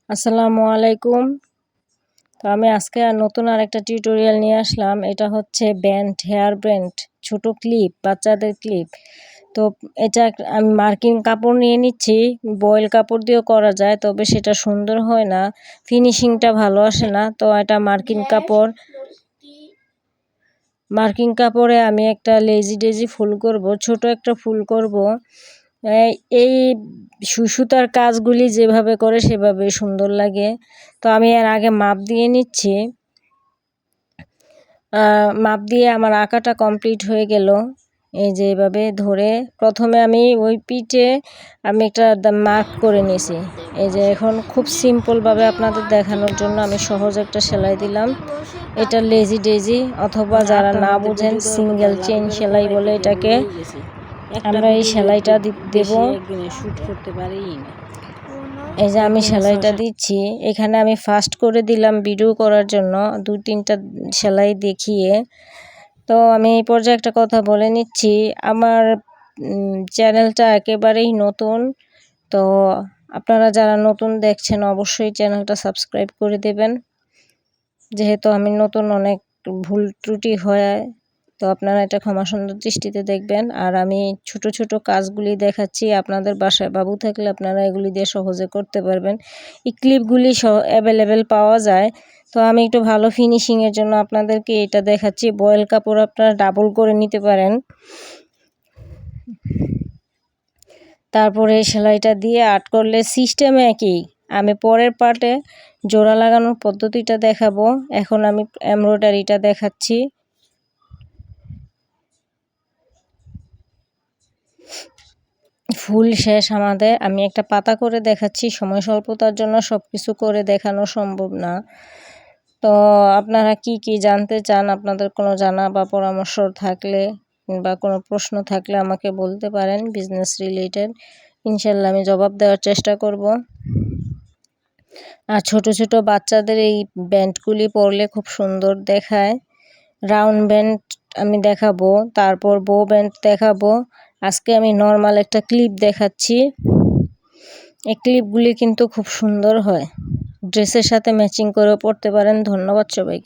আসসালামু আলাইকুম। তো আমি আজকে নতুন আরেকটা টিউটোরিয়াল নিয়ে আসলাম। এটা হচ্ছে হেয়ার ব্যান্ড, ছোট ক্লিপ, বাচ্চাদের ক্লিপ। তো এটা আমি মার্কিং কাপড় নিয়ে নিচ্ছি। বয়েল কাপড় দিয়েও করা যায়, তবে সেটা সুন্দর হয় না, ফিনিশিংটা ভালো আসে না। তো এটা মার্কিং কাপড়ে আমি একটা লেজি ডেজি ফুল করব, ছোট একটা ফুল করব। এই সুতার কাজগুলি যেভাবে করে সেভাবে সুন্দর লাগে। তো আমি এর আগে মাপ দিয়ে নিচ্ছি। মাপ দিয়ে আমার আঁকাটা কমপ্লিট হয়ে গেল। এই যে এভাবে ধরে প্রথমে আমি ওই পিঠে আমি একটা মার্ক করে নিয়েছি। এই যে এখন খুব সিম্পলভাবে আপনাদের দেখানোর জন্য আমি সহজ একটা সেলাই দিলাম। এটা লেজি ডেজি, অথবা যারা না বুঝেন সিঙ্গেল চেইন সেলাই বলে এটাকে। আমরা এই সেলাইটা দেব। এই যে আমি সেলাইটা দিচ্ছি, এখানে আমি ফাস্ট করে দিলাম ভিডিও করার জন্য, 2-3টা সেলাই দেখিয়ে। তো আমি এই পর্যায়ে একটা কথা বলে নিচ্ছি, আমার চ্যানেলটা একেবারেই নতুন। তো আপনারা যারা নতুন দেখছেন অবশ্যই চ্যানেলটা সাবস্ক্রাইব করে দেবেন। যেহেতু আমি নতুন, অনেক ভুল ত্রুটি হয়, তো আপনারা এটা ক্ষমা সুন্দর দৃষ্টিতে দেখবেন। আর আমি ছোট ছোট কাজগুলি দেখাচ্ছি, আপনাদের বাসায় বাবু থাকলে আপনারা এগুলি দিয়ে সহজে করতে পারবেন। এই ক্লিপগুলি অ্যাভেলেবেল পাওয়া যায়। তো আমি একটু ভালো ফিনিশিংয়ের জন্য আপনাদেরকে এটা দেখাচ্ছি। বয়েল কাপড় আপনারা ডাবল করে নিতে পারেন। তারপরে সেলাইটা দিয়ে আর্ট করলে সিস্টেম একই। আমি পরের পার্টে জোড়া লাগানোর পদ্ধতিটা দেখাবো। এখন আমি এমব্রয়ডারিটা দেখাচ্ছি। ফুল শেষ আমাদের। আমি একটা পাতা করে দেখাচ্ছি, সময় স্বল্পতার জন্য সবকিছু করে দেখানো সম্ভব না। তো আপনারা কি কি জানতে চান, আপনাদের কোনো জানা বা পরামর্শ থাকলে বা কোনো প্রশ্ন থাকলে আমাকে বলতে পারেন বিজনেস রিলেটেড। ইনশাল্লাহ আমি জবাব দেওয়ার চেষ্টা করব। আর ছোট ছোট বাচ্চাদের এই ব্যান্ডগুলি পরলে খুব সুন্দর দেখায়। রাউন্ড ব্যান্ড আমি দেখাবো, তারপর বো ব্যান্ড দেখাবো। আজকে আমি নর্মাল একটা ক্লিপ দেখাচ্ছি। এই ক্লিপগুলি কিন্তু খুব সুন্দর হয়, ড্রেসের সাথে ম্যাচিং করেও পরতে পারেন। ধন্যবাদ সবাইকে।